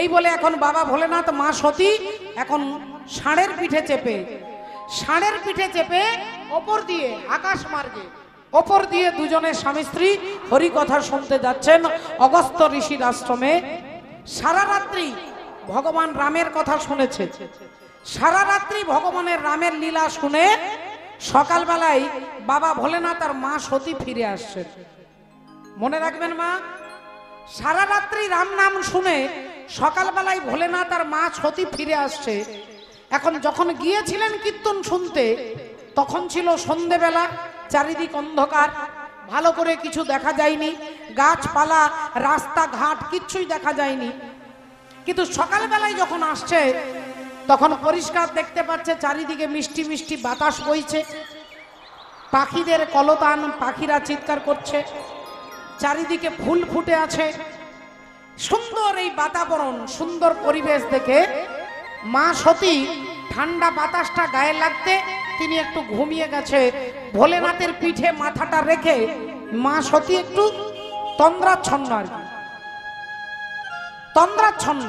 এই বলে এখন বাবা ভোলেনাথ মা সতী এখন ষাঁড়ের পিঠে চেপে ওপর দিয়ে আকাশ মার্গে ওপর দিয়ে দুজনে স্বামী স্ত্রী হরি কথা শুনতে যাচ্ছেন অগস্ত্য ঋষির আশ্রমে। সারা রাত্রি ভগবান রামের কথা শুনেছে, সারা রাত্রি ভগবানের রামের লীলা শুনে সকালবেলায় বাবা ভোলেনাথ আর মা সতী ফিরে আসছে। মনে রাখবেন মা, সারা রাত্রি রাম নাম শুনে সকালবেলায় ভোলেনাথ আর মা সতী ফিরে আসছে। এখন যখন গিয়েছিলেন কীর্তন শুনতে তখন ছিল সন্ধেবেলা, চারিদিক অন্ধকার, ভালো করে কিছু দেখা যায়নি, গাছপালা রাস্তাঘাট কিচ্ছুই দেখা যায়নি। কিন্তু সকালবেলায় যখন আসছে তখন পরিষ্কার দেখতে পাচ্ছে চারিদিকে মিষ্টি মিষ্টি বাতাস বইছে, পাখিদের কলতান, পাখিরা চিৎকার করছে, চারিদিকে ফুল ফুটে আছে, সুন্দর এই বাতাবরণ, সুন্দর পরিবেশ দেখে মা সতী ঠান্ডা বাতাসটা গায়ে লাগতে তিনি একটু ঘুমিয়ে গেছে। ভোলেনাথের পিঠে মাথাটা রেখে মা সতী একটু তন্দ্রাচ্ছন্ন, আর কি তন্দ্রাচ্ছন্ন,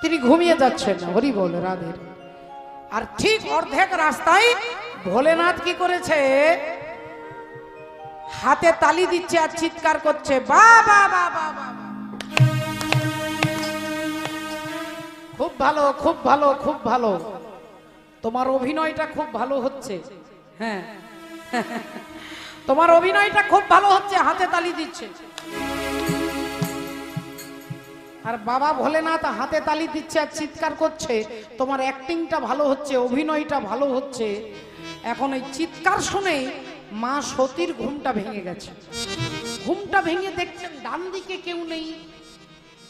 তিনি ঘুমিয়ে যাচ্ছেন। হরি বল রাধে। আর ঠিক অর্ধেক রাস্তায় ভোলেনাথ কি করেছে, হাতে তালি দিচ্ছে আর চিৎকার করছে, বাবা বাবা বাবা, খুব ভালো খুব ভালো খুব ভালো, তোমার অভিনয়টা খুব ভালো হচ্ছে, হ্যাঁ তোমার অভিনয়টা খুব ভালো হচ্ছে, হাতে তালি দিচ্ছে। আর বাবা ভোলেনাথ হাতে তালি দিচ্ছে আর চিৎকার করছে, তোমার অ্যাক্টিংটা ভালো হচ্ছে, অভিনয়টা ভালো হচ্ছে। এখন এই চিৎকার শুনে মা সতীর ঘুমটা ভেঙে গেছে। ঘুমটা ভেঙে দেখছেন ডান দিকে কেউ নেই,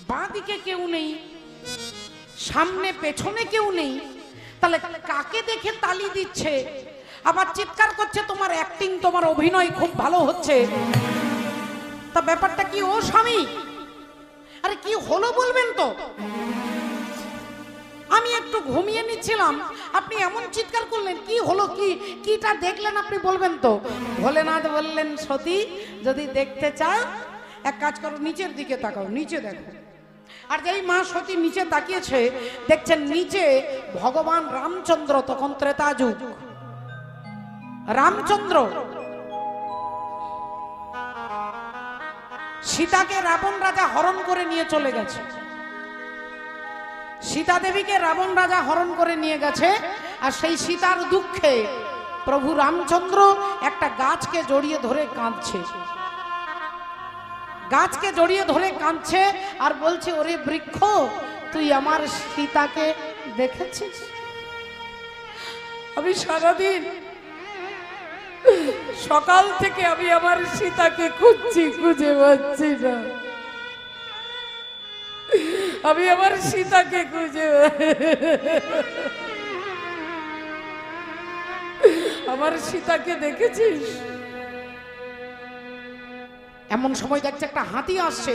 বাঁ দিকে কেউ নেই, সামনে পেছনে কেউ নেই। তাহলে কাকে দেখে তালি দিচ্ছে আবার চিৎকার করছে, তোমার অ্যাক্টিং তোমার অভিনয় খুব ভালো হচ্ছে? তা ব্যাপারটা কি ও স্বামী? আরে কি হলো বলবেন তো? আমি একটু ঘুমিয়ে নিচ্ছিলাম, আপনি এমন চিৎকার করলেন, কি হলো, কিটা দেখলেন আপনি বলবেন তো? ভোলেনাথ বললেন, সতী যদি দেখতে চাও এক কাজ করো, নিচের দিকে তাকাও, নিচে দেখো। আর যেই মা সতী নিচে তাকিয়েছে দেখছেন নিচে ভগবান রামচন্দ্র, তখন ত্রেতা যুগ, রামচন্দ্র সীতাকে রাবণ রাজা হরণ করে নিয়ে চলে গেছে। সীতা দেবীকে রাবণ রাজা হরণ করে নিয়ে গেছে। আর সেই সীতার দুঃখে প্রভু রামচন্দ্র একটা গাছকে জড়িয়ে ধরে কাঁদছে, গাছকে জড়িয়ে ধরে কাঁদছে আর বলছে, ওরে বৃক্ষ, তুই আমার সীতাকে দেখেছিস? আমি সারাদিন সকাল থেকে আমি আমার সীতাকে খুঁজছি, খুঁজে পাচ্ছি না, আমি আমার সীতাকে খুঁজে, আমার সীতাকে দেখেছিস? এমন সময় দেখছে একটা হাতি আসছে,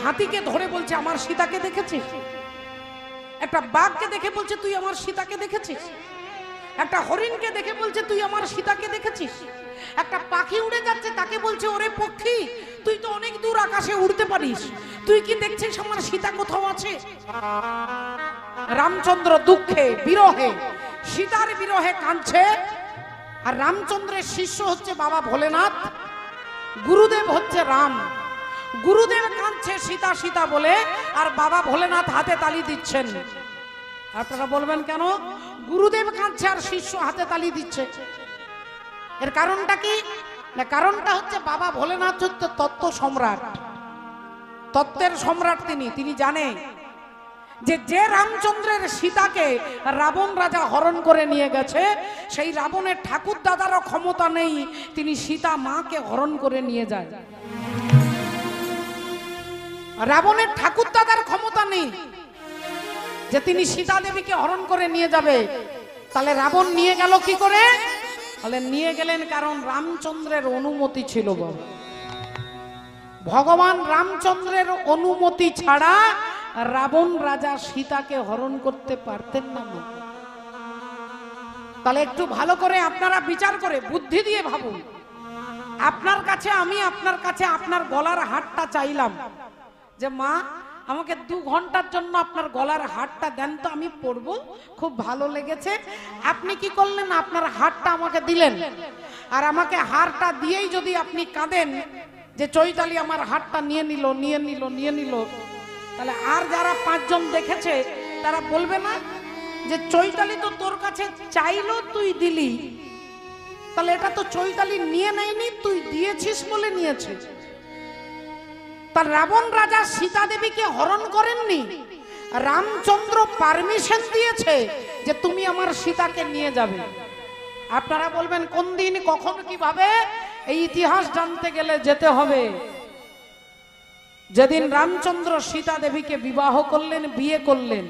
হাতিকে ধরে বলছে, আমার সীতাকে দেখেছিস? একটা বাঘকে দেখে বলছে, তুই আমার সীতাকে দেখেছিস? একটা হরিণকে দেখে বলছে, তুই আমার সীতাকে দেখেছিস? একটা পাখি উড়ে যাচ্ছে, তাকে বলছে, ওরে পক্ষী, তুই তো অনেক দূর আকাশে উড়তে পারিস, তুই কি দেখছিস আমার সীতা কোথাও আছে? রামচন্দ্র দুঃখে বিরহে, সীতার বিরহে কাঁদছে। আর রামচন্দ্রের শিষ্য হচ্ছে বাবা ভোলেনাথ, গুরুদেব হচ্ছে রাম। গুরুদেব কাঁদছে সীতা সীতা বলে, আর বাবা ভোলেনাথ হাতে তালি দিচ্ছেন। আপনারা বলবেন কেন গুরুদেব কাঁদছে আর শিষ্য হাতে তালি দিচ্ছে? এর কারণটা কি? না, কারণটা হচ্ছে বাবা ভোলেনাথ হচ্ছে তত্ত্ব সম্রাট, তত্ত্বের সম্রাট। তিনি জানে যে রামচন্দ্রের সীতাকে রাবণ রাজা হরণ করে নিয়ে গেছে, সেই রাবণের ঠাকুর দাদারও ক্ষমতা নেই তিনি সীতা মাকে হরণ করে নিয়ে যায়। রাবণের ঠাকুর দাদার ক্ষমতা নেই যে তিনি সীতা দেবীকে হরণ করে নিয়ে যাবে। তাহলে রাবণ নিয়ে গেল কি করে? তাহলে নিয়ে গেলেন কারণ রামচন্দ্রের অনুমতি ছিল। ভগবান রামচন্দ্রের অনুমতি ছাড়া রাবণ রাজা সীতাকে হরণ করতে পারতেন না। তাহলে একটু ভালো করে আপনারা বিচার করে বুদ্ধি দিয়ে ভাবুন। আপনার কাছে আমি আপনার কাছে আপনার গলার হারটা চাইলাম যে মা আমাকে 2 ঘন্টার জন্য আপনার গলার হারটা দেন তো, আমি পরবো, খুব ভালো লেগেছে। আপনি কি করলেন, আপনার হারটা আমাকে দিলেন, আর আমাকে হারটা দিয়েই যদি আপনি কাঁদেন যে চৈতালি আমার হারটা নিয়ে নিল নিয়ে নিল নিয়ে নিল, তাহলে আর যারা 5 জন দেখেছে তারা বলবে না যে চৈতালি তো তোর কাছে চাইলো তুই দিলি, তাহলে এটা তো চৈতালি নিয়ে নেয়নি, তুই দিয়েছিস বলে নিয়েছিস। তার রাবণ রাজা সীতা দেবীকে হরণ করেননি, রামচন্দ্র পারমিশন দিয়েছে যে তুমি আমার সীতাকে নিয়ে যাবে। আপনারা বলবেন কোন দিন কখন কিভাবে, এই ইতিহাস জানতে গেলে যেতে হবে যেদিন রামচন্দ্র সীতা দেবীকে বিবাহ করলেন, বিয়ে করলেন।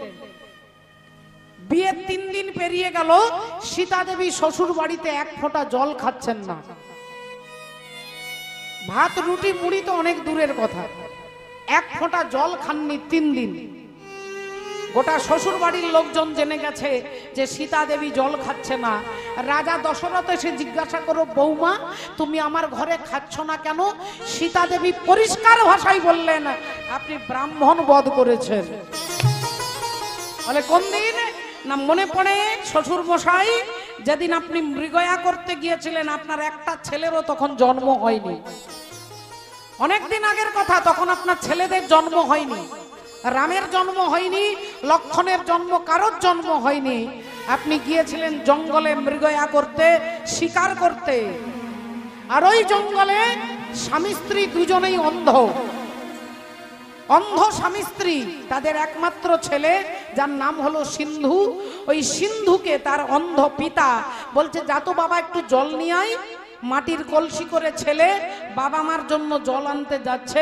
বিয়ে 3 দিন পেরিয়ে গেল, সীতা দেবী শ্বশুর বাড়িতে 1 ফোঁটা জল খাচ্ছেন না। ভাত রুটি মুড়ি তো অনেক দূরের কথা, 1 ফোঁটা জল খাননি 3 দিন। গোটা শ্বশুর বাড়ির লোকজন জেনে গেছে যে সীতা দেবী জল খাচ্ছে না। রাজা দশরথ এসে জিজ্ঞাসা করো, বৌমা তুমি আমার ঘরে খাচ্ছ না কেন? সীতা দেবী পরিষ্কার ভাষায় বললেন, আপনি ব্রাহ্মণ বধ করেছেন। বলে কোন দিন না, মনে পড়ে শ্বশুর মশাই যেদিন আপনি মৃগয়া করতে গিয়েছিলেন, আপনার একটা ছেলেরও তখন জন্ম হয়নি। অনেকদিন আগের কথা, তখন আপনার ছেলেদের জন্ম হয়নি, রামের জন্ম হয়নি, লক্ষণের জন্ম, কারোর জন্ম হয়নি। আপনি গিয়েছিলেন জঙ্গলে মৃগয়া করতে, শিকার করতে। আর ওই জঙ্গলে স্বামী স্ত্রী দুজনেই অন্ধ, অন্ধ স্বামী স্ত্রী। তাদের একমাত্র ছেলে যার নাম হলো সিন্ধু। ওই সিন্ধুকে তার অন্ধ পিতা বলছে, যা তো বাবা একটু জল নিয়ে আয়। মাটির কলসি করে ছেলে বাবা মার জন্য জল আনতে যাচ্ছে,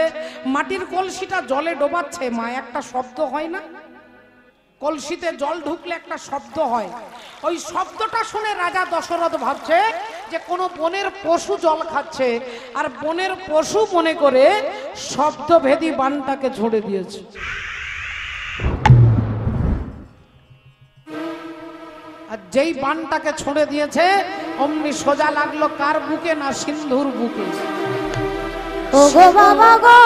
মাটির কলসিটা জলে ডোবাচ্ছে, মা একটা শব্দ হয় না, কলসিতে জল ঢুকলে একটা শব্দ হয়। ওই শব্দটা শুনে রাজা দশরথ ভাবছে যে কোনো বনের পশু জল খাচ্ছে, আর বনের পশু মনে করে শব্দভেদী বানটাকে ঝরে দিয়েছে। আর যেই বানটাকে ছড়ে দিয়েছে, অমনি সোজা লাগলো কার বুকে, না সিন্ধুর বুকে। ও গো বাবা গো,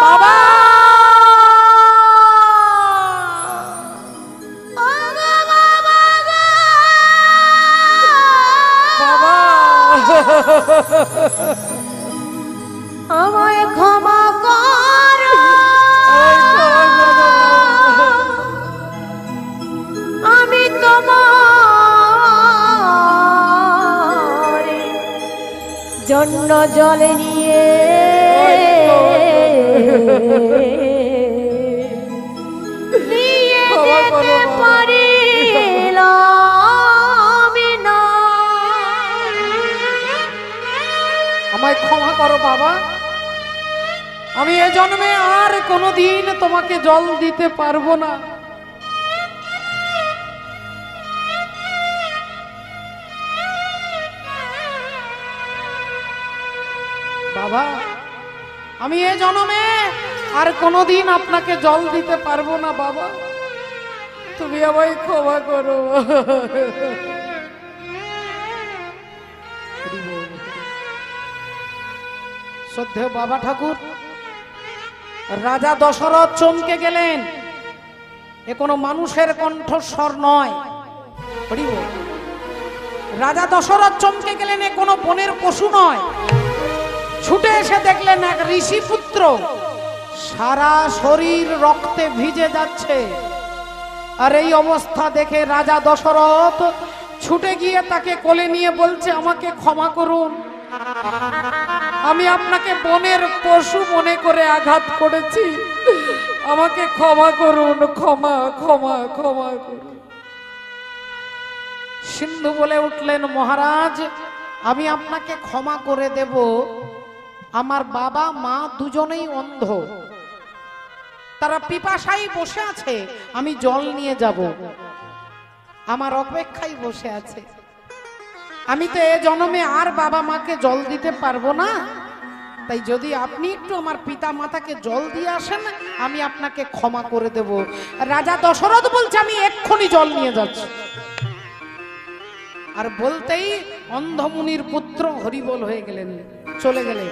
বাবা আমায় ক্ষমা কর, আমি তোমার জন্য জলে নিয়ে যেতে পারিলাম না। আমায় ক্ষমা করো বাবা, আমি এ জন্মে আর কোনোদিন তোমাকে জল দিতে পারবো না। বাবা আমি এ জন্মে আর কোনোদিন আপনাকে জল দিতে পারবো না বাবা, তুমি আমায় ক্ষমা করো। শ্রদ্ধেয় বাবা ঠাকুর, রাজা দশরথ চমকে গেলেন। এ কোনো মানুষের কণ্ঠস্বর নয়। রাজা দশরথ চমকে গেলেন, এ কোনো বনের পশু নয়। ছুটে এসে দেখলেন এক ঋষি পুত্র, সারা শরীর রক্তে ভিজে যাচ্ছে। আর এই অবস্থা দেখে রাজা দশরথ ছুটে গিয়ে তাকে কোলে নিয়ে বলছে, আমাকে ক্ষমা করুন, আমি আপনাকে বনের পশু মনে করে আঘাত করেছি, আমাকে ক্ষমা করুন, ক্ষমা ক্ষমা ক্ষমা করুন। সিন্ধু বলে উঠলেন, মহারাজ আমি আপনাকে ক্ষমা করে দেব, আমার বাবা মা দুজনেই অন্ধ, তারা পিপাসায় বসে আছে, আমি জল নিয়ে যাব, আমার অপেক্ষায় বসে আছে। আমি তো এ জন্মে আর বাবা মাকে জল দিতে পারবো না, তাই যদি আপনি একটু আমার পিতা মাতাকে জল দিয়ে আসেন, আমি আপনাকে ক্ষমা করে দেব। রাজা দশরথ বলছে, আমি এক্ষুনি জল নিয়ে যাচ্ছি। আর বলতেই অন্ধমুনির পুত্র হরিবোল হয়ে গেলেন, চলে গেলেন।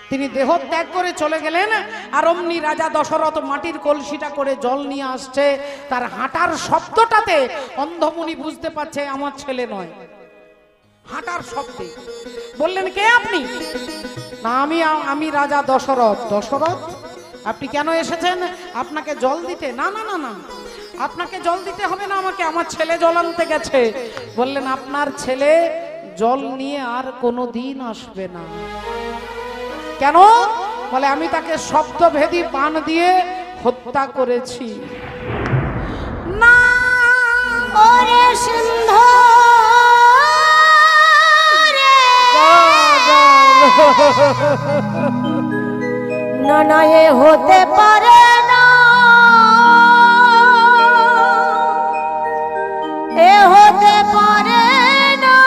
তিনি দেহ ত্যাগ করে চলে গেলেন। আর অমনি রাজা দশরথ মাটির কলসিটা করে জল নিয়ে আসছে। তার হাঁটার শব্দটাতে অন্ধমুনি বুঝতে পারছে আমার ছেলে নয়, হাঁটার শব্দে। বললেন, কে আপনি? না, আমি রাজা দশরথ। দশরথ, আপনি কেন এসেছেন? আপনাকে জল দিতে? না না না না, আপনাকে জল দিতে হবে না আমাকে, আমার ছেলে জল আনতে গেছে। বললেন, আপনার ছেলে জল নিয়ে আর কোনো দিন আসবে না। কেন? বলে, আমি তাকে শব্দভেদী বাণ দিয়ে হত্যা করেছি। না ওরে সিন্ধু না না, এ হতে পারে না, এ হতে পারে না,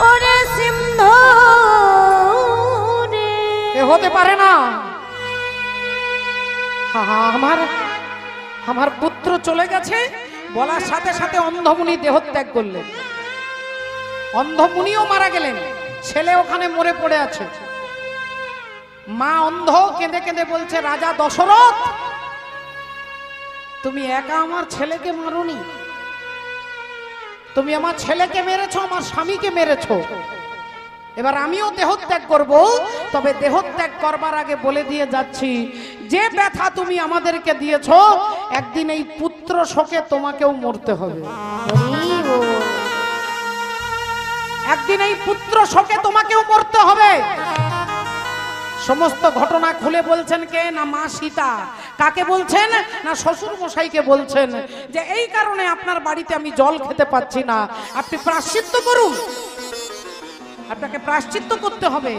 ওরে সিন্ধু রে, এ হতে পারে না। আমার পুত্র চলে গেছে বলার সাথে সাথে অন্ধমুনি দেহত্যাগ করলেন। অন্ধমুনিও মারা গেলেন, ছেলে ওখানে মরে পড়ে আছে। মা অন্ধ কেঁদে কেঁদে বলছে, রাজা দশরথ, তুমি একা আমার ছেলেকে মারোনি, তুমি আমার ছেলেকে মেরেছো, আমার স্বামীকে মেরেছো। এবার আমিও দেহত্যাগ করব, তবে দেহত্যাগ করবার আগে বলে দিয়ে যাচ্ছি, যে ব্যথা তুমি আমাদেরকে দিয়েছো, একদিন এই পুত্র শোকে তোমাকেও মরতে হবে। একদিন এই পুত্র শোকে তোমাকেও মরতে হবে। সমস্ত ঘটনা খুলে বলছেন কে? না মা সীতা। কাকে বলছেন? না শ্বশুর মশাইকে বলছেন যে এই কারণে আপনার বাড়িতে আমি জল খেতে পাচ্ছি না, আপনি প্রায়শ্চিত্ত করুন, আপনাকে প্রায়শ্চিত্ত করতে হবে।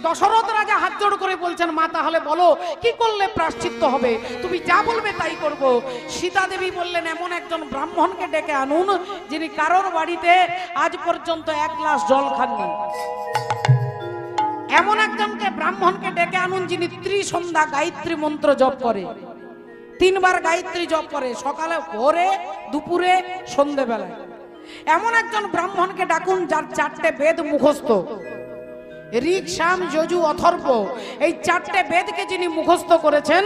দশরথ রাজা হাত জোড় করে বলছেন, মা তাহলে বলো কি করলে প্রায়শ্চিত্ত হবে, তুমি যা বলবে তাই করব। সীতা দেবী বললেন, এমন একজন ব্রাহ্মণকে ডেকে আনুন যিনি কারোর বাড়িতে আজ পর্যন্ত এক গ্লাস জল খাননি। এমন একজনকে ব্রাহ্মণকে ডেকে আনুন যিনি ত্রিসন্ধ্যা গায়ত্রী মন্ত্র জপ করে, 3 বার গায়ত্রী জপ করে, সকালে, ভোরে, দুপুরে, সন্ধ্যেবেলায়। এমন একজন ব্রাহ্মণকে ডাকুন যার 4টে বেদ মুখস্থ, ঋক, সাম, যজু, অথর্ব, এই 4টে বেদকে যিনি মুখস্থ করেছেন,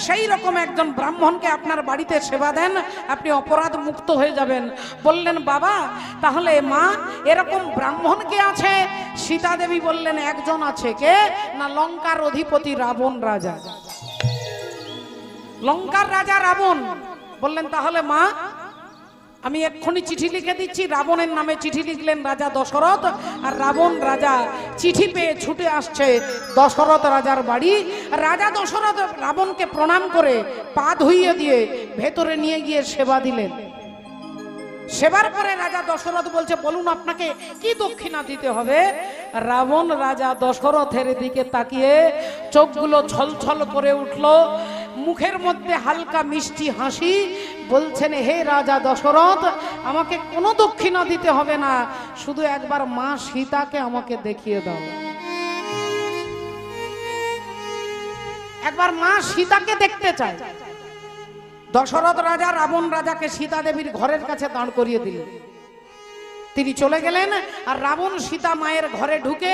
সেই রকম একজন ব্রাহ্মণকে আপনার বাড়িতে সেবা দেন, আপনি অপরাধ মুক্ত হয়ে যাবেন। বললেন, বাবা তাহলে মা এরকম ব্রাহ্মণ কে আছে? সীতা দেবী বললেন, একজন আছে। কে? না লঙ্কার অধিপতি রাবণ রাজা, লঙ্কার রাজা রাবণ। বললেন, তাহলে মা আমি এক্ষুনি চিঠি লিখে দিচ্ছি। রাবণের নামে চিঠি লিখলেন রাজা দশরথ। আর রাবণ রাজা চিঠি পেয়ে ছুটে আসছে দশরথ রাজার বাড়ি। রাজা দশরথ রাবণকে প্রণাম করে পা ধুইয়ে দিয়ে ভেতরে নিয়ে গিয়ে সেবা দিলেন। সেবার পরে রাজা দশরথ বলছে, বলুন আপনাকে কি দক্ষিণা দিতে হবে? রাবণ রাজা দশরথের দিকে তাকিয়ে চোখগুলো ছলছল করে উঠল, মুখের মধ্যে হালকা মিষ্টি হাসি। বলছেন, হে রাজা দশরথ, আমাকে কোনো দক্ষিণা দিতে হবে না, শুধু একবার মা সীতাকে আমাকে দেখিয়ে দাও। একবার মা সীতাকে দেখতে চাই। দশরথ রাজা রাবণ রাজাকে সীতা দেবীর ঘরের কাছে দাঁড় করিয়ে দিলেন। তিনি চলে গেলেন। আর রাবণ সীতা মায়ের ঘরে ঢুকে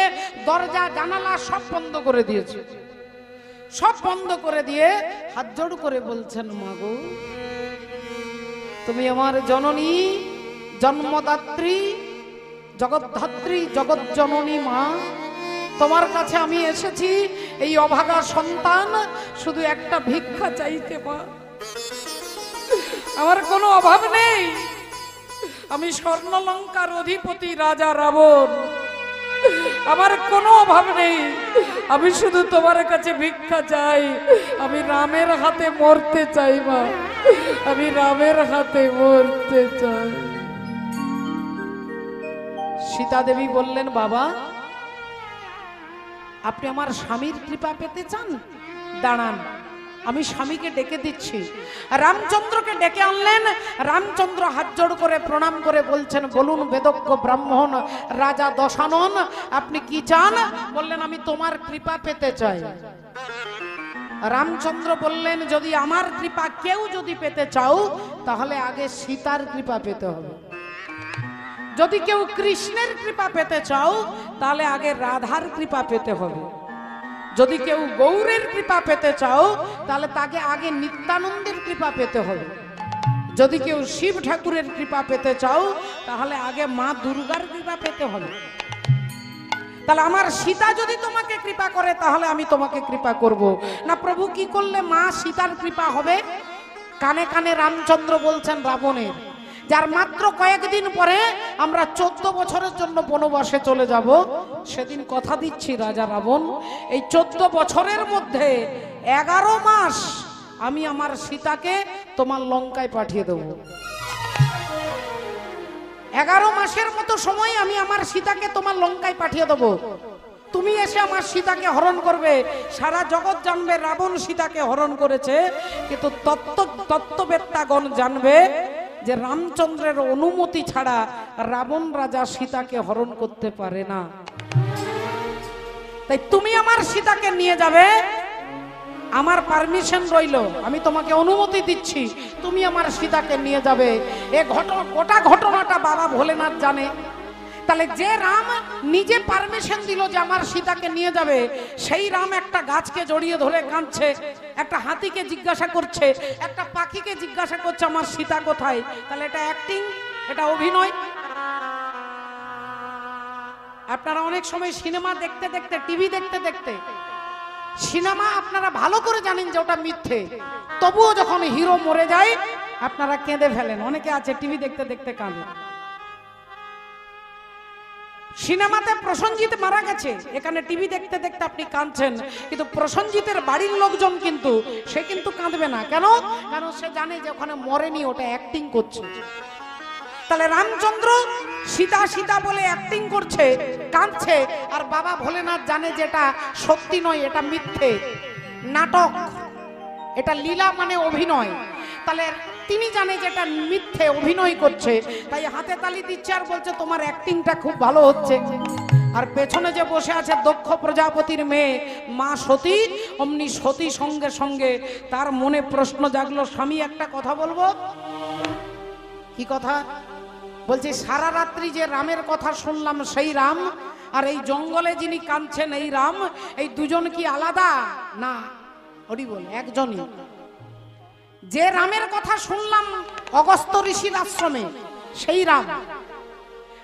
দরজা জানালা সব বন্ধ করে দিয়েছে। সব বন্ধ করে দিয়ে হাত জোড় করে বলছেন, মাগো তুমি আমার জননী, জন্মদাত্রী, জগদ্ধাত্রী, জগৎ জননী মা, তোমার কাছে আমি এসেছি এই অভাগা সন্তান শুধু একটা ভিক্ষা চাইতে। মা আমার কোনো অভাব নেই, আমি স্বর্ণলঙ্কার অধিপতি রাজা রাবণ, আমার কোনো অভাব নেই, আমি শুধু তোমার কাছে ভিক্ষা চাই। আমি রামের হাতে মরতে চাই মা, আমি রামের হাতে মরতে চাই। সীতা দেবী বললেন, বাবা আপনি আমার স্বামীর কৃপা পেতে চান? দাঁড়ান, আমি স্বামীকে ডেকে দিচ্ছি। রামচন্দ্রকে ডেকে আনলেন। রামচন্দ্র হাত জোড় করে প্রণাম করে বলছেন, বলুন বেদজ্ঞ ব্রাহ্মণ রাজা দশানন, আপনি কি চান? বললেন, আমি তোমার কৃপা পেতে চাই। রামচন্দ্র বললেন, যদি আমার কৃপা কেউ যদি পেতে চাও তাহলে আগে সীতার কৃপা পেতে হবে। যদি কেউ কৃষ্ণের কৃপা পেতে চাও তাহলে আগে রাধার কৃপা পেতে হবে। যদি কেউ গৌরের কৃপা পেতে চাও তাহলে তাকে আগে নিত্যানন্দের কৃপা পেতে হবে। যদি কেউ শিব ঠাকুরের কৃপা পেতে চাও তাহলে আগে মা দুর্গার কৃপা পেতে হবে। তাহলে আমার সীতা যদি তোমাকে কৃপা করে তাহলে আমি তোমাকে কৃপা করব না। প্রভু কি করলে মা সীতার কৃপা হবে? কানে কানে রামচন্দ্র বলছেন রাবণের, যার মাত্র কয়েকদিন পরে আমরা 14 বছরের জন্য বনবাসে চলে যাব। সেদিন কথা দিচ্ছি রাজা রাবণ, এই 14 বছরের মধ্যে 11 মাস আমি আমার সীতাকে তোমার লঙ্কায় পাঠিয়ে দেব। 11 মাসের মতো সময় আমি আমার সীতাকে তোমার লঙ্কায় পাঠিয়ে দেব। তুমি এসে আমার সীতাকে হরণ করবে। সারা জগৎ জানবে রাবণ সীতাকে হরণ করেছে, কিন্তু তত্ত্ববেত্তাগণ জানবে যে রামচন্দ্রের অনুমতি ছাড়া রাবণ রাজা সীতাকে হরণ করতে পারে না। তাই তুমি আমার সীতাকে নিয়ে যাবে, আমার পারমিশন রইল, আমি তোমাকে অনুমতি দিচ্ছি, তুমি আমার সীতাকে নিয়ে যাবে। গোটা ঘটনাটা বাবা ভোলেনাথ জানে। তাহলে যে রাম নিজে পারমিশন দিল যে আমার সীতাকে নিয়ে যাবে, সেই রাম একটা গাছকে জড়িয়ে ধরে কাঁদছে, একটা হাতিকে জিজ্ঞাসা করছে, একটা পাখিকে জিজ্ঞাসা করছে আমার সীতা কোথায়। তাহলে এটা অ্যাক্টিং, এটা অভিনয়। আপনারা অনেক সময় সিনেমা দেখতে দেখতে, টিভি দেখতে দেখতে, সিনেমা আপনারা ভালো করে জানেন যে ওটা মিথ্যে, তবুও যখন হিরো মরে যায় আপনারা কেঁদে ফেলেন। অনেকে আছে টিভি দেখতে দেখতে কাঁদে। সিনেমাতে প্রসঞ্জিৎ মারা গেছে, এখানে টিভি দেখতে দেখতে আপনি কাঁদছেন, কিন্তু প্রসঞ্জিতের বাড়ির লোকজন কিন্তু সে কিন্তু কাঁদবে না। কেন? কারণ সে জানে যে ওখানে মরেনি, ওটা অ্যাক্টিং করছে। তাহলে রামচন্দ্র সীতা সীতা বলে অ্যাক্টিং করছে, কাঁদছে, আর বাবা ভোলেনাথ জানে যে এটা সত্যি নয়, এটা মিথ্যে, নাটক, এটা লীলা, মানে অভিনয়। তাহলে তিনি জানে যে এটা মিথ্যে, অভিনয় করছে, তাই হাতে তালি দিচ্ছে আর বলছে তোমার অ্যাক্টিংটা খুব ভালো হচ্ছে। আর পেছনে যে বসে আছে দক্ষ প্রজাপতির মেয়ে মা সতী, অমনি সতী সঙ্গে সঙ্গে তার মনে প্রশ্ন জাগলো, স্বামী একটা কথা বলবো। কি কথা? বলছি সারা রাত্রি যে রামের কথা শুনলাম সেই রাম, আর এই জঙ্গলে যিনি কাঁদছেন এই রাম, এই দুজন কি আলাদা? না, হরি বল, একজনই। যে রামের কথা শুনলাম অগস্ত্য ঋষির আশ্রমে সেই রাম,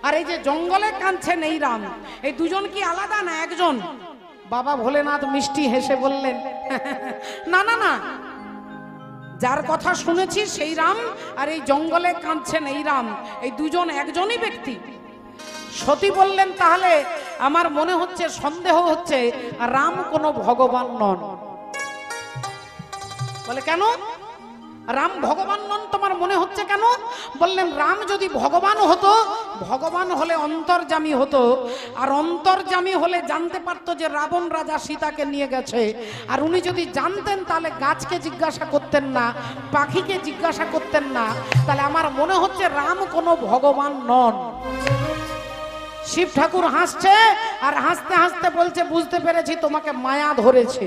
আর এই যে জঙ্গলে কাঁদছেন এই রাম, এই দুজন কি আলাদা? না, একজন। বাবা ভোলেনাথ মিষ্টি হেসে বললেন না না না, যার কথা শুনেছি সেই রাম, আর এই জঙ্গলে কাঁদছেন এই রাম, এই দুজন একজনই ব্যক্তি। সতী বললেন তাহলে আমার মনে হচ্ছে, সন্দেহ হচ্ছে রাম কোনো ভগবান নন। বলে কেন রাম ভগবান নন তোমার মনে হচ্ছে কেন? বললেন রাম যদি ভগবান হতো, ভগবান হলে অন্তর্যামী হতো, আর অন্তর্যামী হলে জানতে পারতো যে রাবণ রাজা সীতাকে নিয়ে গেছে। আর উনি যদি জানতেন তাহলে গাছকে জিজ্ঞাসা করতেন না, পাখিকে জিজ্ঞাসা করতেন না। তাহলে আমার মনে হচ্ছে রাম কোনো ভগবান নন। শিব ঠাকুর হাসছে, আর হাসতে হাসতে বলছে বুঝতে পেরেছি তোমাকে মায়া ধরেছে।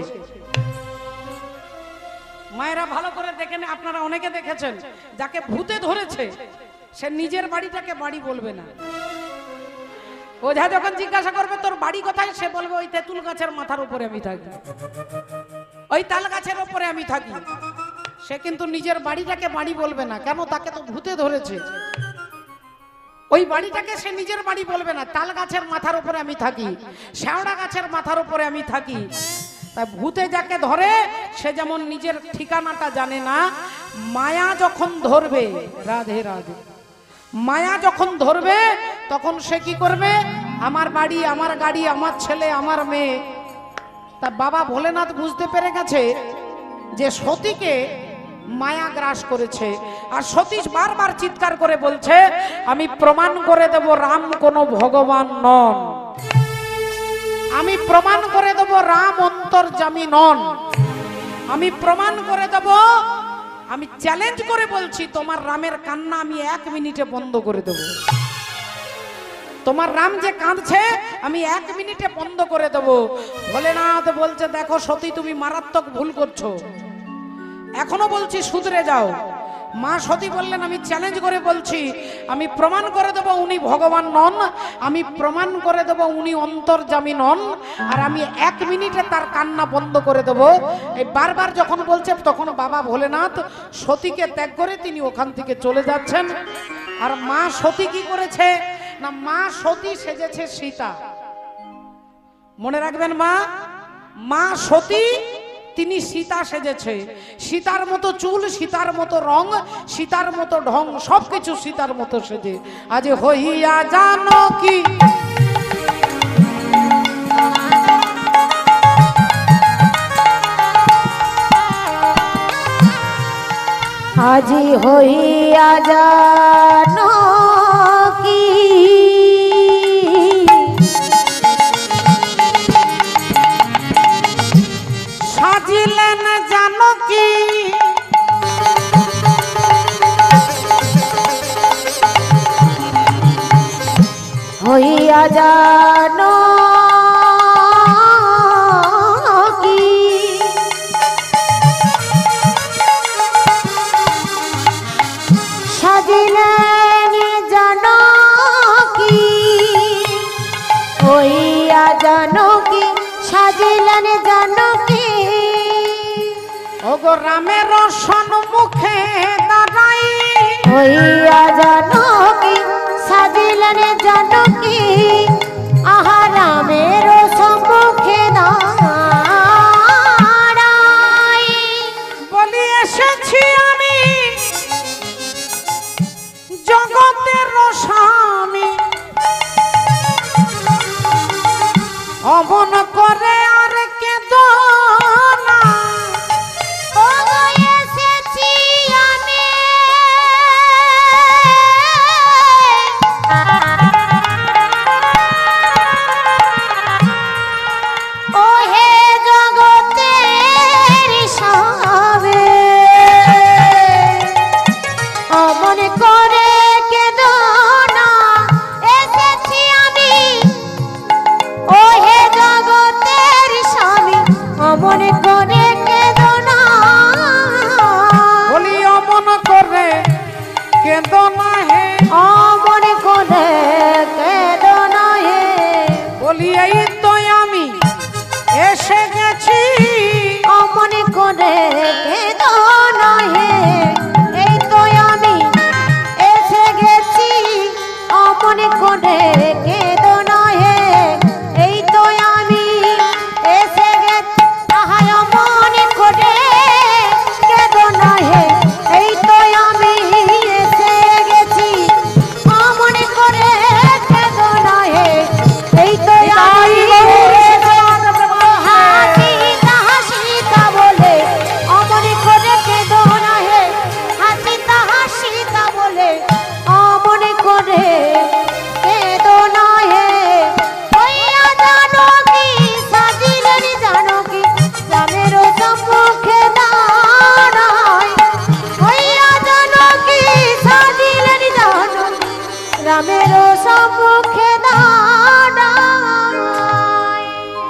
মায়েরা ভালো করে দেখেন, আপনারা অনেকে দেখেছেন যাকে ভূতে ধরেছে সে নিজের বাড়িটাকে বাড়ি বলবে না। ওঝা যখন জিজ্ঞাসা করবে তোর বাড়ি কোথায়, সে বলবে ওই তেঁতুল গাছের মাথার উপরে আমি থাকি, ওই তাল গাছের উপরে আমি থাকি। সে কিন্তু নিজের বাড়িটাকে বাড়ি বলবে না। কেন? তাকে তো ভূতে ধরেছে। ওই বাড়িটাকে সে নিজের বাড়ি বলবে না। তাল গাছের মাথার উপরে আমি থাকি, শেওড়া গাছের মাথার উপরে আমি থাকি। তাই ভূতে যাকে ধরে সে যেমন নিজের ঠিকানাটা জানে না, মায়া যখন ধরবে, রাধে রাধে, মায়া যখন ধরবে তখন সে কি করবে? আমার বাড়ি, আমার গাড়ি, আমার ছেলে, আমার মেয়ে। তা বাবা ভোলেনাথ বুঝতে পেরে গেছে যে সতীকে মায়া গ্রাস করেছে। আর সতীশ বারবার চিৎকার করে বলছে আমি প্রমাণ করে দেব রাম কোনো ভগবান নন, আমি প্রমাণ করে দেব রাম অন্তর্যামী নন, আমি প্রমাণ করে দেব, আমি চ্যালেঞ্জ করে বলছি তোমার রামের কান্না আমি 1 মিনিটে বন্ধ করে দেব। তোমার রাম যে কাঁদছে আমি 1 মিনিটে বন্ধ করে দেব। ভোলেনাথ বলছে দেখো সতী তুমি মারাত্মক ভুল করছো, এখনো বলছি শুধরে যাও। মা সতী বললেন আমি চ্যালেঞ্জ করে বলছি, আমি প্রমাণ করে দেব উনি ভগবান নন, আমি প্রমাণ করে দেব উনি অন্তর্যামী নন, আর আমি 1 মিনিটে তার কান্না বন্ধ করে দেব। এই বারবার যখন বলছে তখন বাবা ভোলেনাথ সতীকে ত্যাগ করে তিনি ওখান থেকে চলে যাচ্ছেন। আর মা সতী কি করেছে না, মা সতী সেজেছে সীতা। মনে রাখবেন মা সতী তিনি সীতা সেজেছে। সীতার মতো চুল, সীতার মতো রং, সীতার মতো ঢং, সবকিছু সীতার মতো সেজে আজ হইয়া জানো কি। আজি হইয়া জানো কি সাজিলেন জানো কি, হইয়া জানো কি সাজিলেন জানো কি, হইয়া জানো কি সাজিলেন জানো কি। ওগো রামের সম্মুখে দাঁড়াই, হইয়া জানো কি সাজিলেন জানো কি, আহা রামের সম্মুখে দাঁড়াই। বলি এসেছি আমি জগতের স্বামী, অমন করে আর কেঁদো না। ওগো এসেছি আমি ওহে জগতের স্বামী, অমন করে কেঁদো না। এসেছি আমি ওহে জগতের স্বামী, অমন করে কেঁদো না। বলি অমন করে কেঁদো না হে, অমন করে কেঁদো না হে। বলি এই তো আমি এসে গেছি, অমন করে কেঁদো না হে। এই তো আমি এসে গেছি, অমন করে কেঁদো না হে। এই তো আমি এসে গেছি, আহা অমন করে কেঁদো না হে। এই তো আমি এসে গেছি, অমন করে কেঁদো না হে। এই তো আমি হাসিতা হাসিতা বলে অমন করে কেঁদো না হে। হাসিতা হাসিতা বলে অমন করে কেঁদো না হে। হইয়া জানো কি সাজিলেন জানো কি, রামের সম্মুখে দাঁড়াই। হইয়া জানো কি সাজিলেন জানো কি, রামের সম্মুখে দাঁড়াই।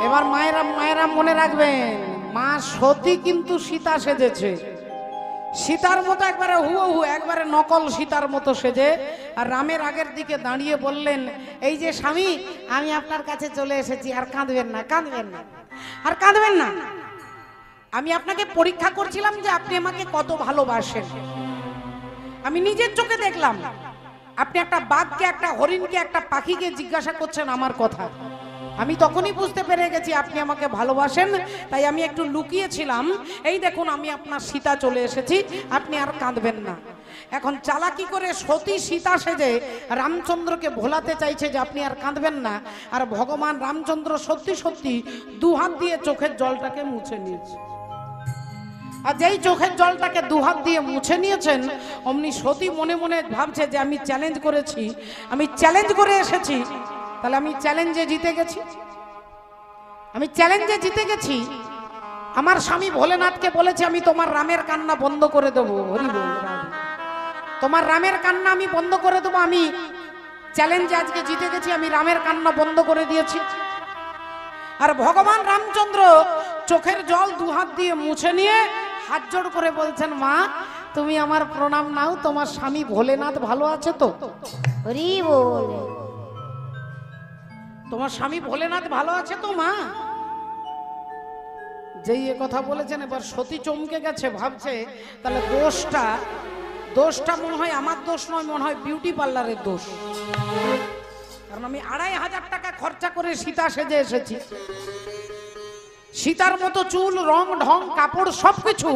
এবার মায়েরা মায়েরা মনে রাখবেন মা সতী কিন্তু সীতা সেজেছে। সীতার মতো একবারে হুবহু একবারে নকল সীতার মতো সেজে আর রামের আগের দিকে দাঁড়িয়ে বললেন, এই যে স্বামী আমি আপনার কাছে চলে এসেছি, আর কাঁদবেন না, কাঁদবেন না, আর কাঁদবেন না। আমি আপনাকে পরীক্ষা করছিলাম যে আপনি আমাকে কত ভালোবাসেন। আমি নিজের চোখে দেখলাম আপনি একটা বাঘকে, একটা হরিণকে, একটা পাখিকে জিজ্ঞাসা করছেন আমার কথা। আমি তখনই বুঝতে পেরে গেছি আপনি আমাকে ভালোবাসেন, তাই আমি একটু লুকিয়েছিলাম। এই দেখুন আমি আপনার সীতা চলে এসেছি, আপনি আর কাঁদবেন না। এখন চালাকি করে সতী সীতা সেজে রামচন্দ্রকে ভোলাতে চাইছে যে আপনি আর কাঁদবেন না, আর ভগবান রামচন্দ্র সত্যি সত্যি 2 হাত দিয়ে চোখের জলটাকে মুছে নিয়েছে। আর যেই চোখের জলটাকে 2 হাত দিয়ে মুছে নিয়েছেন, অমনি সতী মনে মনে ভাবছে যে আমি চ্যালেঞ্জ করেছি, আমি চ্যালেঞ্জ করে এসেছি, তাহলে আমি চ্যালেঞ্জে জিতে গেছি, আমি চ্যালেঞ্জে জিতে গেছি। আমার স্বামী ভোলেনাথকে বলেছে আমি তোমার রামের কান্না বন্ধ করে দেবো। হরি বল, তোমার রামের কান্না আমি বন্ধ করে দেবো। আমি চ্যালেঞ্জে আজকে জিতে গেছি, আমি রামের কান্না বন্ধ করে দিয়েছি। আর ভগবান রামচন্দ্র চোখের জল 2 হাত দিয়ে মুছে নিয়ে হাত জোড় করে বলছেন, মা তুমি আমার প্রণাম নাও। তোমার স্বামী ভোলেনাথ ভালো আছে তো? হরি বল। তোমার স্বামী ভোলেনাথ ভালো আছে তো মা? যেই এ কথা বলেছেন এবার সতী চমকে গেছে, ভাবছে তাহলে দোষটা মনে হয় আমার দোষ নয়, মনে হয় বিউটি পার্লারের দোষ। কারণ আমি 2500 টাকা খরচা করে সীতা সেজে এসেছি, সীতার মতো চুল, রং ঢং, কাপড় সবকিছু,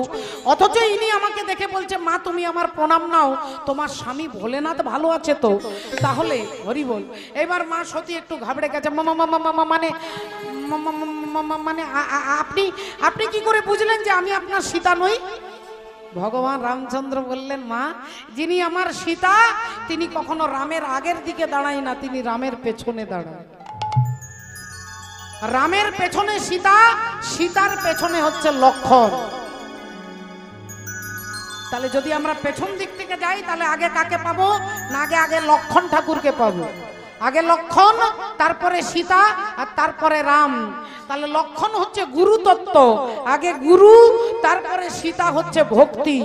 অথচ ইনি আমাকে দেখে বলছে মা তুমি আমার প্রণাম নাও, তোমার স্বামী ভোলেনাথ ভালো আছে তো? তাহলে হরি বল। এবার মা সতী একটু ঘাবড়ে গেছে। মানে আপনি কি করে বুঝলেন যে আমি আপনার সীতা নই? ভগবান রামচন্দ্র বললেন মা, যিনি আমার সীতা তিনি কখনো রামের আগের দিকে দাঁড়ায় না, তিনি রামের পেছনে দাঁড়ায়। রামের পেছনে সীতা, সীতার পেছনে হচ্ছে লক্ষণ। তাহলে যদি আমরা পেছন দিক থেকে যাই তাহলে আগে কাকে পাবো না? আগে লক্ষণ ঠাকুরকে পাবো। আগে লক্ষণ, তারপরে সীতা, আর তারপরে রাম। তাহলে লক্ষণ হচ্ছে গুরু তত্ত্ব, আগে গুরু, তারপরে সীতা হচ্ছে ভক্তি।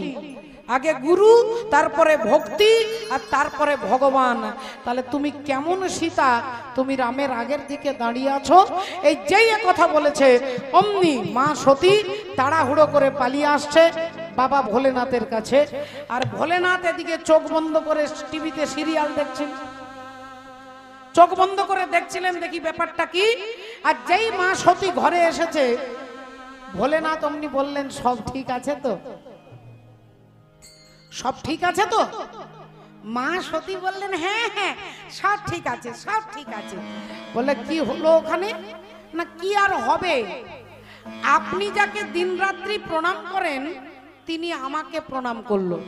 আগে গুরু, তারপরে ভক্তি, আর তারপরে ভগবান। তাহলে তুমি কেমন সীতা, তুমি রামের আগের দিকে দাঁড়িয়ে আছো? এই যেই কথা বলেছে অমনি মা সতী তাড়াহুড়ো করে পালিয়ে আসছে বাবা ভোলেনাথের কাছে। আর ভোলেনাথ এদিকে চোখ বন্ধ করে টিভিতে সিরিয়াল দেখছেন, চোখ বন্ধ করে দেখছিলেন দেখি ব্যাপারটা কি। আর যেই মা সতী ঘরে এসেছে ভোলেনাথ অমনি বললেন সব ঠিক আছে তো? সব ঠিক আছে তো? মা সতী বললেন হ্যাঁ হ্যাঁ সব ঠিক আছে, সব ঠিক আছে। বলে কি হলো ওখানে? না কি আর হবে, আপনি যাকে দিনরাত্রি প্রণাম করেন তিনি আমাকে প্রণাম করলো।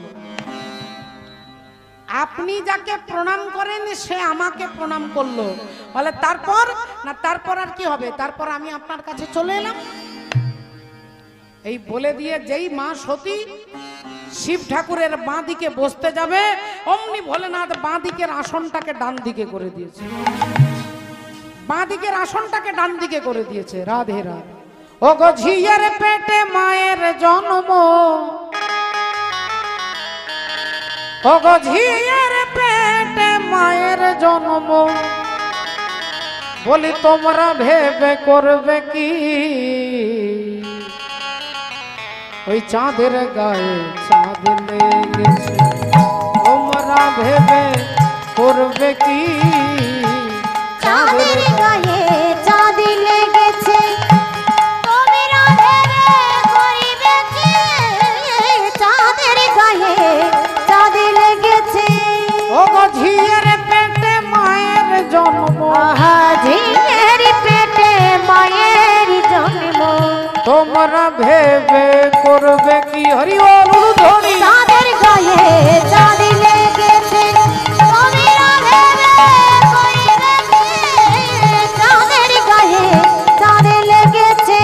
আপনি যাকে প্রণাম করেন সে আমাকে প্রণাম করলো। বলে তারপর? না তারপর আর কি হবে, তারপর আমি আপনার কাছে চলে এলাম। এই বলে দিয়ে যেই মা সতী শিব ঠাকুরের বাঁ দিকে বসতে যাবে অমনি ভোলেনাথ বাঁ দিকের আসনটাকে ডান দিকে করে দিয়েছে। বাঁ দিকের আসনটাকে ডান দিকে করে দিয়েছে। রাধে রাধে। ও গো ঝিয়ের পেটে মায়ের জন্ম, ও গো ঝিয়ের পেটে মায়ের জন্ম, বলি তোমরা ভেবে করবে কি? ওই চাঁদের গায়ে চাঁদ লেগেছে, তোমরা ভেবে করবে কি? চাঁদের গায়ে চাঁদ লেগেছে, তোমরা ভেবে করিবে কি? চাঁদের গায়ে চাঁদ লেগেছে। ও গো ঝিয়ের পেটে মায়ের জন্ম, আহা ঝিয়ের পেটে মায়ের জন্ম, তোমরা ভেবে করবে কি? হরি বল ধ্বনি। চাঁদের গায়ে চাঁদ লেগেছে, তোমরা ভেবে করিবে কি? চাঁদের গায়ে চাঁদ লেগেছে।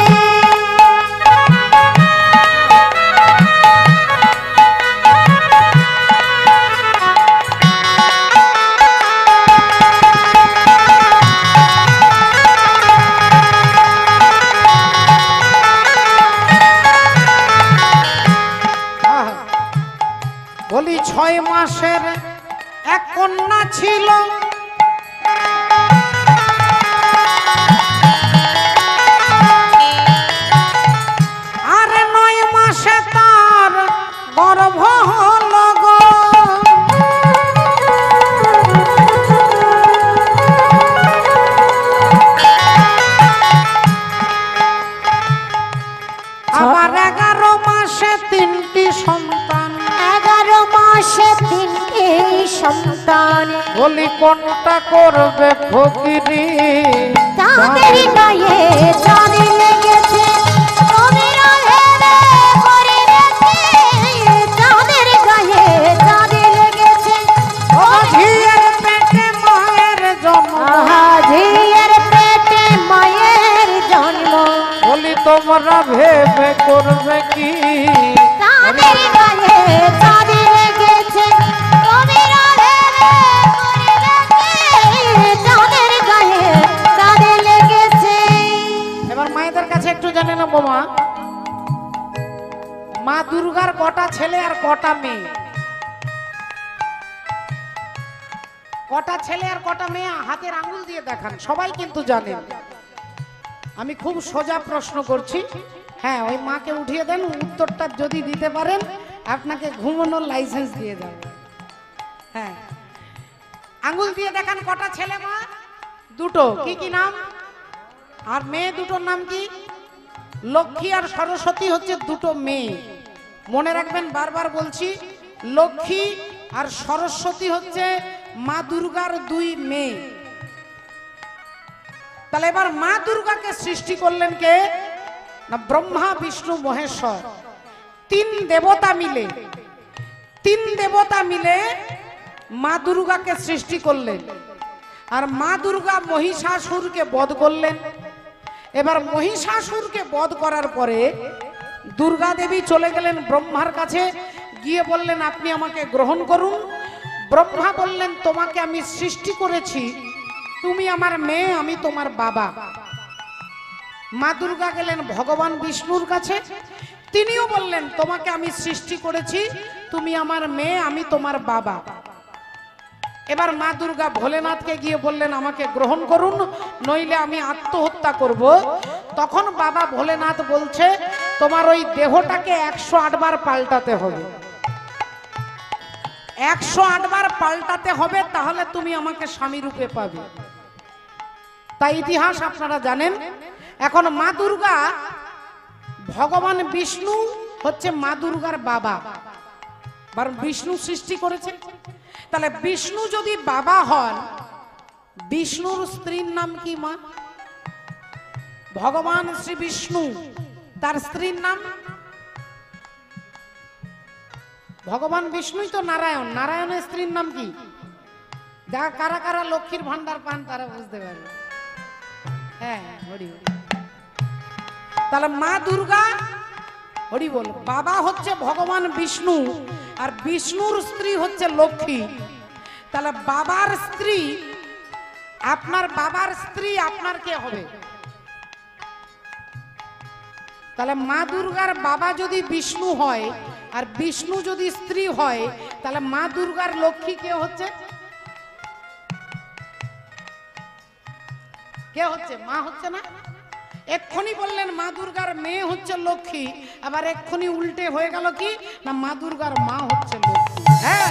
বলি 6 মাসের এক কন্যা ছিল, আর 9 মাসে তার গর্ভ হলো গো। আবার 11 মাসে 3টি সন্তান, 11 মাসে 3টি সন্তান, বলি কোনটা করবে ফকিরি? চাঁদের গায়ে চাঁদ লেগেছে, তোমরা ভেবে করিবে কি? চাঁদের গায়ে চাঁদ লেগেছে। ও ঝিয়ের পেটে মায়ের জন্ম, আহা ঝিয়ের পেটে মায়ের জন্ম, বলি তোমরা ভেবে করবে কি? চাঁদের গায়ে চাঁদ লেগেছে, তোমরা ভেবে করিবে কি? চাঁদের গায়ে চাঁদ লেগেছে। এবার মায়েদের কাছে একটু জানে না বোমা, মা দুর্গার কটা ছেলে আর কটা মেয়ে? কটা ছেলে আর কটা মেয়ে হাতের আঙ্গুল দিয়ে দেখান, সবাই কিন্তু জানেন। আমি খুব সোজা প্রশ্ন করছি। হ্যাঁ, ওই মাকে উঠিয়ে দেন, উত্তরটা যদি দিতে পারেন আপনাকে ঘুমানোর লাইসেন্স দিয়ে দেব। হ্যাঁ, আঙ্গুল দিয়ে দেখান কটা ছেলে মা? দুটো। কি কি নাম? আর মেয়ে দুটোর নাম কি? লক্ষ্মী আর সরস্বতী হচ্ছে দুটো মেয়ে, মনে রাখবেন, বারবার বলছি। লক্ষ্মী আর সরস্বতী হচ্ছে মা দুর্গার দুই মেয়ে। তাহলে এবার মা দুর্গাকে সৃষ্টি করলেন কে? না ব্রহ্মা বিষ্ণু মহেশ্বর, তিন দেবতা মিলে মা দুর্গাকে সৃষ্টি করলেন। আর মা দুর্গা মহিষাসুরকে বধ করলেন। এবার মহিষাসুরকে বধ করার পরে দুর্গা দেবী চলে গেলেন ব্রহ্মার কাছে, গিয়ে বললেন আপনি আমাকে গ্রহণ করুন। ব্রহ্মা বললেন তোমাকে আমি সৃষ্টি করেছি, তুমি আমার মেয়ে, আমি তোমার বাবা। মা দুর্গা গেলেন ভগবান বিষ্ণুর কাছে, তিনিও বললেন তোমাকে আমি সৃষ্টি করেছি, তুমি আমার মেয়ে, আমি তোমার বাবা। এবার মা দুর্গা ভোলেনাথকে গিয়ে বললেন আমাকে গ্রহণ করুন, নইলে আমি আত্মহত্যা করব। তখন বাবা ভোলেনাথ বলছে তোমার ওই দেহটাকে 108 বার পাল্টাতে হবে, 108 বার পাল্টাতে হবে, তাহলে তুমি আমাকে স্বামী রূপে পাবে। তাই ইতিহাস আপনারা জানেন। এখন মা দুর্গা, ভগবান বিষ্ণু হচ্ছে মা দুর্গার বাবা, কারণ বিষ্ণু সৃষ্টি করেছে। তাহলে বিষ্ণু যদি বাবা হন, বিষ্ণুর স্ত্রীর নাম কি মা? ভগবান শ্রী বিষ্ণু, তার স্ত্রীর নাম? ভগবান বিষ্ণুই তো নারায়ণ, নারায়ণের স্ত্রীর নাম কি? যা কারা কারা লক্ষ্মীর ভান্ডার পান তারা বুঝতে পারবে। হ্যাঁ, হরি বল। তাহলে মা দুর্গা, হরি বল, বাবা হচ্ছে ভগবান বিষ্ণু আর বিষ্ণুর স্ত্রী হচ্ছে লক্ষ্মী। তাহলে বাবার স্ত্রী, আপনার বাবার স্ত্রী আপনার কে হবে? তাহলে মা দুর্গার বাবা যদি বিষ্ণু হয় আর বিষ্ণু যদি স্ত্রী হয়, তাহলে মা দুর্গার লক্ষ্মী কে হচ্ছে? কে হচ্ছে? মা হচ্ছে না? এক্ষুনি বললেন মা দুর্গার মেয়ে হচ্ছে লক্ষ্মী, আবার এক্ষুনি উল্টে হয়ে গেল কি না মা দুর্গার মা হচ্ছে লক্ষ্মী। হ্যাঁ,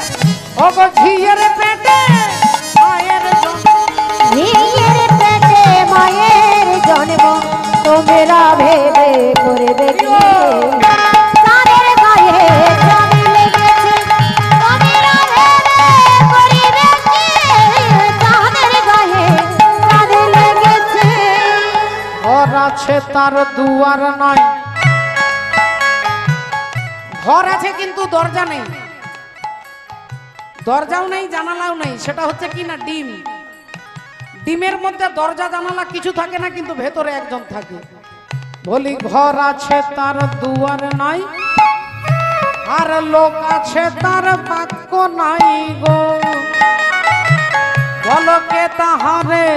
ওগো ঝিয়ের পেটে মায়ের জন্ম, ঝিয়ের পেটে মায়ের জন্ম, তোমরা ভেবে করে দেখি চাঁদের গায়ে চাঁদ লেগেছে, তোমরা ভেবে করে দেখি চাঁদের গায়ে চাঁদ লেগেছে। ঘর আছে তার দুয়ার নয়, ঘর আছে কিন্তু দরজা নেই, দরজাও নেই জানালাও নেই, সেটা হচ্ছে কি না ডিম। ডিমের মধ্যে দরজা জানালা কিছু থাকে না, কিন্তু ভেতরে একজন থাকে। বলি ঘর আছে তার দুয়ার নাই, আর লোক আছে তার বাক্য নাই গো, বলো কে তাহারে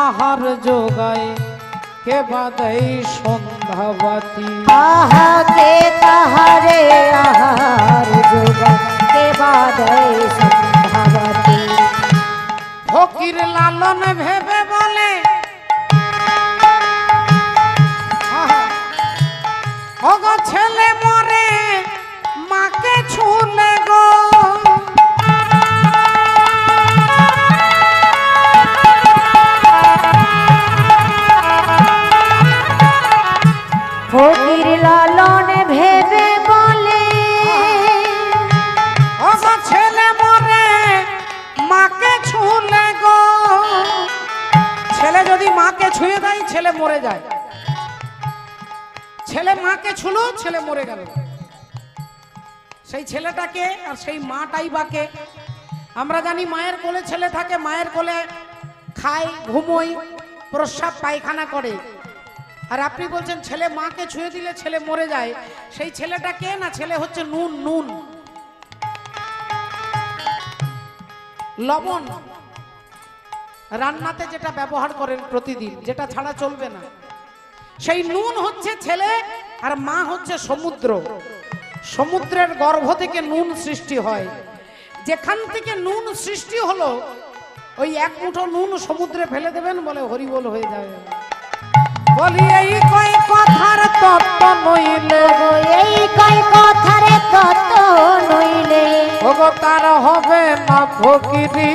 আহার যোগায়, কে বাদাই সন্ধ্যাবাতি। আহা কে তাহারে আহার যোগায়, কে বাদাই সন্ধ্যাবাতি। ফকির লালন ভেবে বলে ওগো ছেলে মরে মাকে ছুলে গো, ফকির লালন ভেবে বলে ওগো ছেলে মরে মাকে ছুলে গো। ছেলে যদি মাকে ছুঁয়ে দেয় ছেলে মরে যায়, ছেলে মাকে ছুলো ছেলে মরে গেল। সেই ছেলেটাকে আর সেই মাটাই বাকে। আমরা জানি মায়ের কোলে ছেলে থাকে, মায়ের কোলে খায়, ঘুমোয়, প্রস্রাব পায়খানা করে। আর আপনি বলছেন ছেলে মাকে ছুঁয়ে দিলে ছেলে মরে যায়, সেই ছেলেটা কে? না, ছেলে হচ্ছে নুন। নুন, লবণ, রান্নাতে যেটা ব্যবহার করেন প্রতিদিন, যেটা ছাড়া চলবে না, সেই নুন হচ্ছে ছেলে। আর মা হচ্ছে সমুদ্র। সমুদ্রের গর্ভ থেকে নুন সৃষ্টি হয়, যেখান থেকে নুন সৃষ্টি হলো ওই এক মুঠো নুন সমুদ্রে ফেলে দেবেন, বলে হরিবোল হয়ে যাবে। বলি এই কয় কথার তত্ত্ব নইলে, এই কয় কথারে তত নইলে ওগো তার হবে না ফকিরি।